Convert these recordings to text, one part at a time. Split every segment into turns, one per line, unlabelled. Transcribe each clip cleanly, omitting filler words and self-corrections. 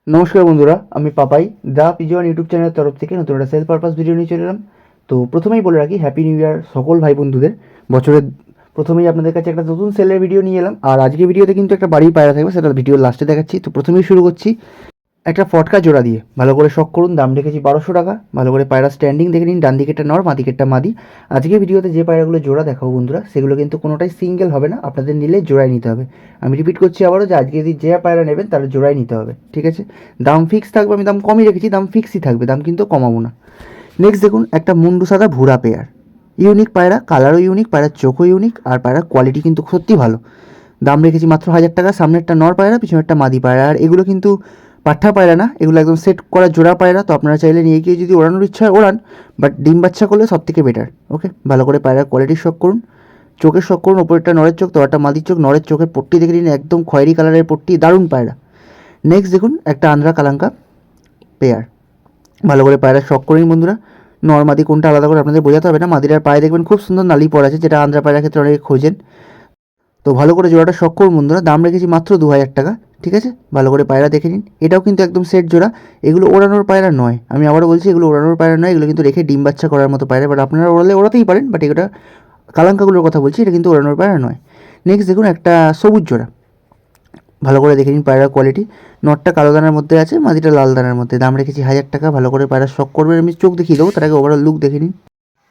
নমস্কার বন্ধুরা, আমি পাপাই দা পিজন ইউটিউব চ্যানেলের তরফ থেকে নতুন একটা সেলফ পারপাস ভিডিও নিয়ে চলে এলাম। তো প্রথমেই বলে রাখি, হ্যাপি নিউ ইয়ার সকল ভাই বন্ধুদের। বছরের প্রথমেই আপনাদের কাছে একটা নতুন সেলের ভিডিও নিয়ে এলাম। আর আজকে ভিডিওতে কিন্তু একটা বাড়ির পায়রা থাকবে, সেটা ভিডিওর লাস্টে দেখাচ্ছি। তো প্রথমেই শুরু করছি একটা ফটকা জোড়া দিয়ে। ভালো করে শখ করুন, দাম রেখেছি 1200 টাকা। ভালো করে পায়রা স্ট্যান্ডিং দেখে নিন, ডান দিকেরটা নর, বাঁ দিকেরটা মাদি। আজকে ভিডিওতে যে পায়রাগুলো জোড়া দেখাবো বন্ধুরা, সেগুলো কিন্তু কোনোটাই সিঙ্গেল হবে না, আপনাদের নিলে জোড়াই নিতে হবে। আমি রিপিট করছি আবারও, যে আজকে যদি যে পায়রা নেবেন তারা জোড়াই নিতে হবে, ঠিক আছে? দাম ফিক্স থাকবে, আমি দাম কমই রেখেছি, দাম ফিক্সই থাকবে, দাম কিন্তু কমাবো না। নেক্সট দেখুন একটা মুন্ডু সাদা ভুরা পেয়ার, ইউনিক পায়রা, কালারও ইউনিক, পায়রার চোখও ইউনিক, আর পায়রার কোয়ালিটি কিন্তু সত্যি ভালো। দাম রেখেছি মাত্র 1000 টাকা। সামনেরটা নর পায়রা, পিছনেরটা মাদি পায়রা। আর এগুলো কিন্তু পাঠা পায়রা না, এগুলো একদম সেট করা জোড়া পায়রা। তো আপনারা চাইলে নিয়ে গিয়ে যদি ওড়ানোর ইচ্ছা হয় ওড়ান, বাট ডিম বাচ্চা করলে সব থেকে বেটার। ওকে, ভালো করে পায়রার কোয়ালিটির শখ করুন, চোখের শখ করুন। ওপরেরটা নরের চোখ, তোয়ারটা মাদির চোখ। নরের চোখের পট্টি দেখে নিন, একদম খয়েরি কালারের পট্টি, দারুণ পায়রা। নেক্সট দেখুন একটা আন্ধ্রা কালাঙ্কা পেয়ার। ভালো করে পায়রার শখ করে নিন বন্ধুরা। নর মাদি কোনটা আলাদা করে আপনাদের বোঝাতে হবে না। মাদিরার পায়ে দেখবেন খুব সুন্দর নালি পড়া আছে, যেটা আন্ধ্রা পায়রার ক্ষেত্রে অনেকে খোঁজেন। তো ভালো করে জোড়াটা শখ করুন বন্ধুরা। দাম রেখেছি মাত্র 2000 টাকা, ঠিক আছে? ভালো করে পায়রা দেখে নিন। এটাও কিন্তু একদম সেট জোড়া। এগুলো ওড়ানোর পায়রা নয়, আমি আবারও বলছি, এগুলো ওড়ানোর পায়রা নয়। এগুলো কিন্তু রেখে ডিম বাচ্চা করার মতো পায়রা, বাট আপনারা ওড়ালে ওড়াতেই পারেন, বাট এটা কালাঙ্কাগুলোর কথা বলছি, এটা কিন্তু ওড়ানোর পায়রা নয়। নেক্সট দেখুন একটা সবুজ জোড়া। ভালো করে দেখে নিন পায়রার কোয়ালিটি। নটটা কালো দানার মধ্যে আছে, মাদিটা লাল দানার মধ্যে। দাম রেখেছি 1000 টাকা। ভালো করে পায়রা শখ করবেন। আমি চোখ দেখিয়ে দেবো, তার আগে ওভারঅল লুক দেখে নিন।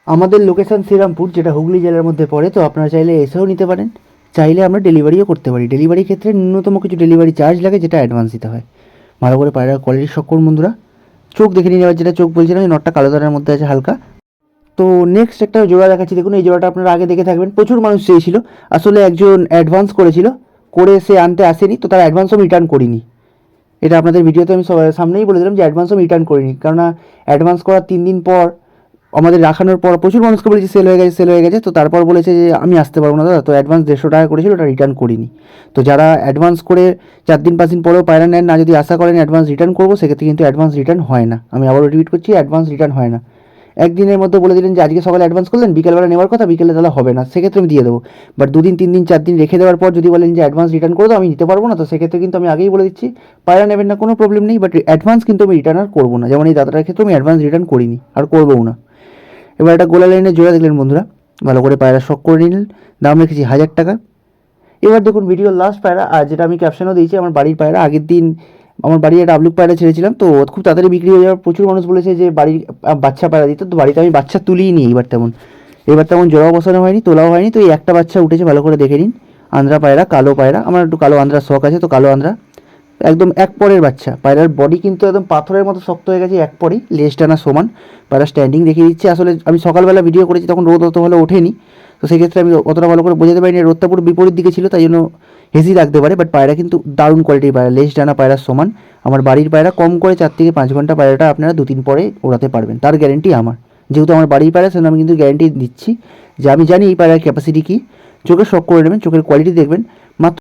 আমাদের লোকেশান শ্রীরামপুর, যেটা হুগলি জেলার মধ্যে পড়ে। তো আপনারা চাইলে এসেও নিতে পারেন, চাইলে আমরা ডেলিভারিও করতে পারি। ডেলিভারির ক্ষেত্রে ন্যূনতম কিছু ডেলিভারি চার্জ লাগে, যেটা অ্যাডভান্স দিতে হয়। ভালো করে পায়রার কোয়ালিটি শখ করুন বন্ধুরা। চোখ দেখে নিন এবার, যেটা চোখ বলছিলাম, এই নটটা কালো দানার মধ্যে আছে হালকা। তো নেক্সট একটা জোড়া দেখাচ্ছি, দেখুন এই জোড়াটা আপনারা আগে দেখে থাকবেন। প্রচুর মানুষ চেয়েছিল, আসলে একজন অ্যাডভান্স করেছিল, করে সে আনতে আসেনি, তো তার অ্যাডভান্সও আমি রিটার্ন করিনি। এটা আপনাদের ভিডিওতে আমি সবার সামনেই বলে দিলাম যে অ্যাডভান্সও আমি রিটার্ন করিনি, কেননা অ্যাডভান্স করার 3 দিন পর আমাদের রাখানোর পর প্রচুর মানুষকে বলেছি সেল হয়ে গেছে, সেল হয়ে গেছে। তো তারপর বলেছে যে আমি আসতে পারবো না দাদা। তো অ্যাডভান্স 150 টাকা করেছিল, ওটা রিটার্ন করিনি। তো যারা অ্যাডভান্স করে 4 দিন 5 দিন পরেও পায়রা নেন না, যদি আশা করেন অ্যাডভান্স রিটার্ন করবো, সেক্ষেত্রে কিন্তু অ্যাডভান্স রিটার্ন হয় না। আমি আবারও রিপিট করছি, অ্যাডভান্স রিটার্ন হয় না। একদিনের মধ্যে বলে দিলেন যে আজকে সকালে অ্যাডভান্স করলেন, বিকেলবেলা নেওয়ার কথা, বিকেলে তাহলে হবে না, সেক্ষেত্রে আমি দিয়ে দেবো। বাট 2 দিন 3 দিন 4 দিন রেখে দেওয়ার পর যদি বলেন যে অ্যাডভান্স রিটার্ন করে দাও, আমি নিতে পারবো না। তো সেক্ষেত্রে কিন্তু আমি আগেই বলে দিচ্ছি, পায়রা নেবেন না, কোনো প্রবলেম নেই, বাট অ্যাডভান্স কিন্তু আমি রিটার্ন আর করবো না। যেমন এই দাদাটার ক্ষেত্রে আমি অ্যাডভান্স রিটার্ন করিনি আর করবোও না। এবার একটা গোলা লাইনের জোড়া দেখলেন বন্ধুরা। ভালো করে পায়রা শখ করে নিলেন। দাম রেখেছি 1000 টাকা। এবার দেখুন ভিডিওর লাস্ট পায়রা, আর যেটা আমি ক্যাপশনও দিয়েছি, আমার বাড়ির পায়রা। আগের দিন আমার বাড়ি একটা আবলুক পায়রা ছেড়েছিলাম, তো খুব তাড়াতাড়ি বিক্রি হয়ে যাওয়ার প্রচুর মানুষ বলেছে যে বাড়ির বাচ্চা পায়রা দিতে। তো বাড়িতে আমি বাচ্চা তুলিই নি এবার তেমন জোড়াও বসানো হয়নি, তোলাও হয়নি। তো এই একটা বাচ্চা উঠেছে, ভালো করে দেখে নিন। আন্ধ্রা পায়রা, কালো পায়রা। আমার একটু কালো আন্ধ্রার শখ আছে, তো কালো আন্ধ্রা একদম এক পরের বাচ্চা। পায়রার বডি কিন্তু একদম পাথরের মতো শক্ত হয়ে গেছে, এক পরেই লেজ টানা সমান। পায়রা স্ট্যান্ডিং দেখিয়ে দিচ্ছে। আসলে আমি সকালবেলা ভিডিও করেছি, তখন রোদ অত ভালো ওঠেনি, তো সেক্ষেত্রে আমি অতটা ভালো করে বোঝাতে পারিনি। রোদটা পুরো বিপরীত দিকে ছিল, তাই জন্য হেজি লাগতে পারে। বাট পায়রা কিন্তু দারুণ কোয়ালিটির পায়রা, লেজ টানা পায়রার সমান। আমার বাড়ির পায়রা কম করে 4 থেকে 5 ঘন্টা পায়রাটা আপনারা 2-3 পরে ওড়াতে পারবেন, তার গ্যারেন্টি আমার। যেহেতু আমার বাড়ির পায়রা, সেজন্য আমি কিন্তু গ্যারেন্টি দিচ্ছি যে আমি জানি এই পায়রার ক্যাপাসিটি কী। চোখের শখ করে নেবেন, চোখের কোয়ালিটি দেখবেন। মাত্র